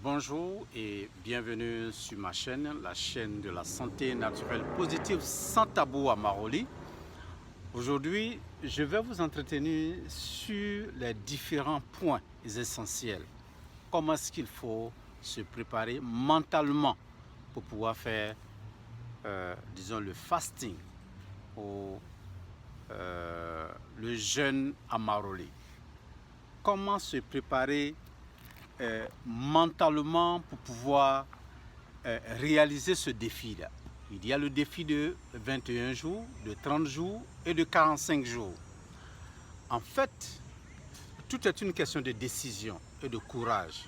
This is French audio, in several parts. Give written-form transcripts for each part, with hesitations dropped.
Bonjour et bienvenue sur ma chaîne, la chaîne de la santé naturelle positive sans tabou à Maroli. Aujourd'hui, je vais vous entretenir sur les différents points essentiels. Comment est-ce qu'il faut se préparer mentalement pour pouvoir faire, disons, le fasting ou le jeûne à Maroli. Comment se préparer mentalement pour pouvoir réaliser ce défi-là. Il y a le défi de 21 jours, de 30 jours et de 45 jours. En fait, tout est une question de décision et de courage.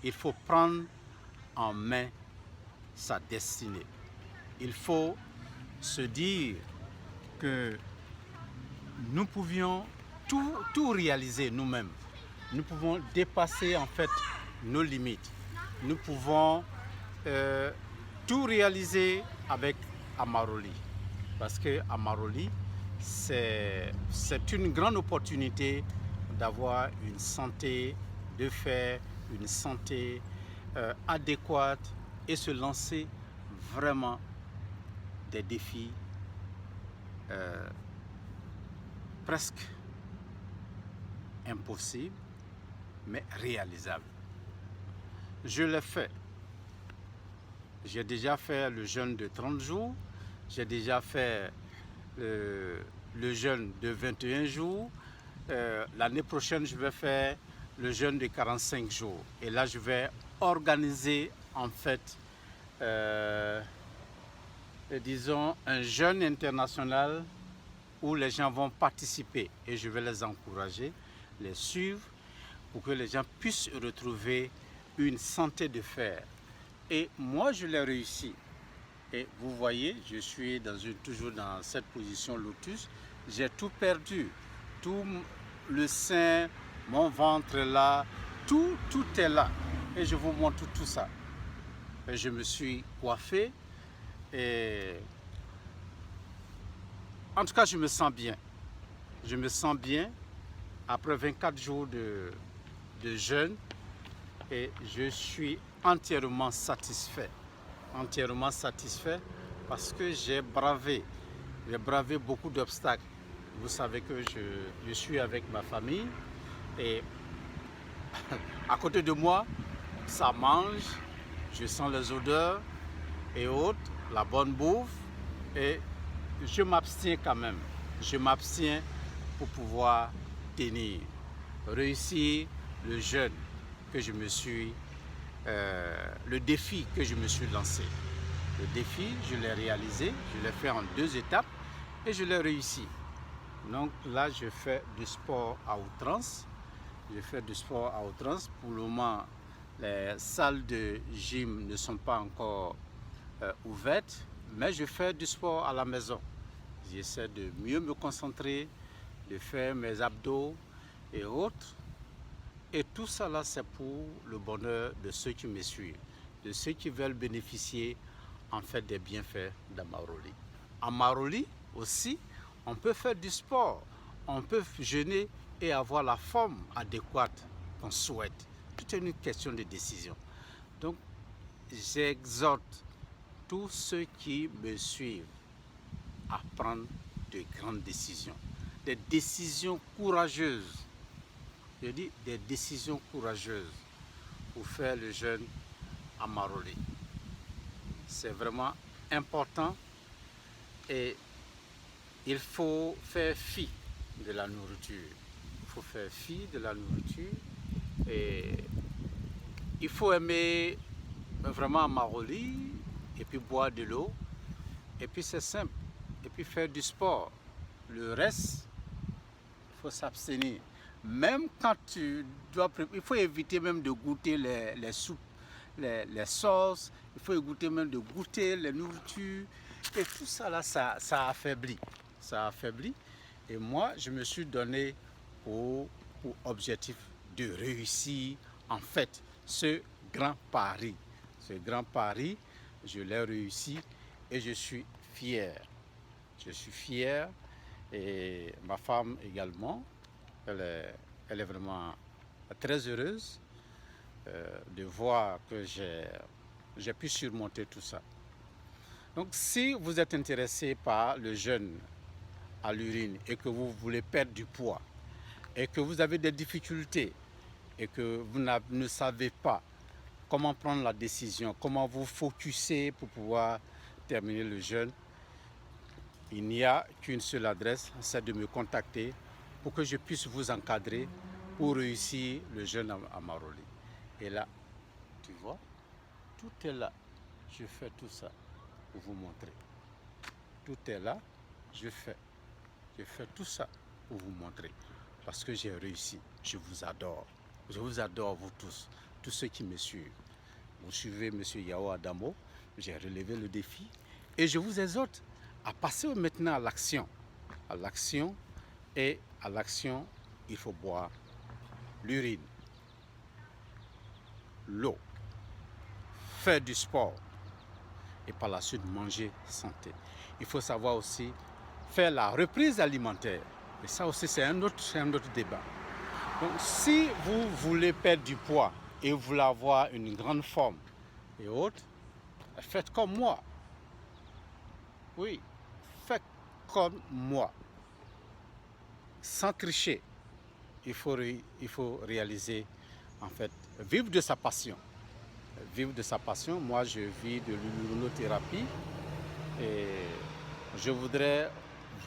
Il faut prendre en main sa destinée. Il faut se dire que nous pouvions tout réaliser nous-mêmes. Nous pouvons dépasser en fait nos limites. Nous pouvons tout réaliser avec Amaroli. Parce que Amaroli, c'est une grande opportunité d'avoir une santé, de faire une santé adéquate et se lancer vraiment des défis presque impossibles, mais réalisables. Je l'ai fait. J'ai déjà fait le jeûne de 30 jours, j'ai déjà fait le jeûne de 21 jours. L'année prochaine, je vais faire le jeûne de 45 jours. Et là, je vais organiser en fait, disons, un jeûne international où les gens vont participer et je vais les encourager, les suivre pour que les gens puissent retrouver une santé de fer. Et moi, je l'ai réussi. Et vous voyez, je suis toujours dans cette position lotus. J'ai tout perdu. Tout le sein, mon ventre là, tout est là. Et je vous montre tout ça. Et je me suis coiffé. Et en tout cas, je me sens bien. Je me sens bien après 24 jours de jeûne. Et je suis entièrement satisfait parce que j'ai bravé beaucoup d'obstacles. Vous savez que je suis avec ma famille et à côté de moi, ça mange, je sens les odeurs et autres, la bonne bouffe et je m'abstiens quand même. Je m'abstiens pour pouvoir tenir, réussir le jeûne que je me suis le défi que je me suis lancé. Le défi, je l'ai réalisé, je l'ai fait en 2 étapes et je l'ai réussi. Donc là, je fais du sport à outrance. Pour le moment, les salles de gym ne sont pas encore ouvertes, mais je fais du sport à la maison. J'essaie de mieux me concentrer, de faire mes abdos et autres. Et tout ça là, c'est pour le bonheur de ceux qui me suivent, de ceux qui veulent bénéficier en fait des bienfaits d'Amaroli. À Maroli aussi, on peut faire du sport, on peut jeûner et avoir la forme adéquate qu'on souhaite. Tout est une question de décision. Donc, j'exhorte tous ceux qui me suivent à prendre de grandes décisions, des décisions courageuses. Je dis des décisions courageuses pour faire le jeûne à Maroli. C'est vraiment important et il faut faire fi de la nourriture. Il faut faire fi de la nourriture et il faut aimer vraiment Maroli et puis boire de l'eau et puis c'est simple et puis faire du sport. Le reste, il faut s'abstenir. Même quand tu dois préparer, il faut éviter même de goûter les soupes, les sauces, il faut goûter même de goûter les nourritures. Et tout ça là, ça affaiblit. Ça affaiblit. Et moi, je me suis donné pour objectif de réussir en fait ce grand pari. Ce grand pari, je l'ai réussi et je suis fier. Je suis fier et ma femme également. Elle est vraiment très heureuse de voir que j'ai pu surmonter tout ça. Donc si vous êtes intéressé par le jeûne à l'urine et que vous voulez perdre du poids et que vous avez des difficultés et que vous ne savez pas comment prendre la décision, comment vous focuser pour pouvoir terminer le jeûne, il n'y a qu'une seule adresse, c'est de me contacter pour que je puisse vous encadrer pour réussir le jeûne à Maroli. Et là, tu vois, tout est là. Je fais tout ça pour vous montrer. Tout est là, je fais tout ça pour vous montrer. Parce que j'ai réussi. Je vous adore. Je vous adore, vous tous ceux qui me suivent. Vous suivez M. Yao Adamo, j'ai relevé le défi. Et je vous exhorte à passer maintenant à l'action. À l'action, et à l'action, il faut boire l'urine, l'eau, faire du sport et par la suite manger santé. Il faut savoir aussi faire la reprise alimentaire. Et ça aussi, c'est un autre débat. Donc, si vous voulez perdre du poids et vous voulez avoir une grande forme et autres, faites comme moi. Oui, faites comme moi. Sans tricher, il faut réaliser, en fait, vivre de sa passion. Vivre de sa passion. Moi, je vis de l'urinothérapie et je voudrais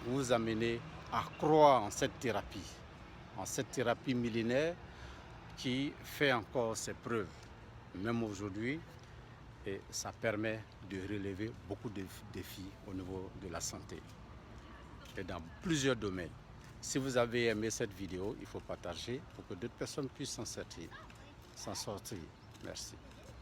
vous amener à croire en cette thérapie millénaire qui fait encore ses preuves, même aujourd'hui, et ça permet de relever beaucoup de défis au niveau de la santé et dans plusieurs domaines. Si vous avez aimé cette vidéo, il faut partager pour que d'autres personnes puissent s'en sortir. Merci.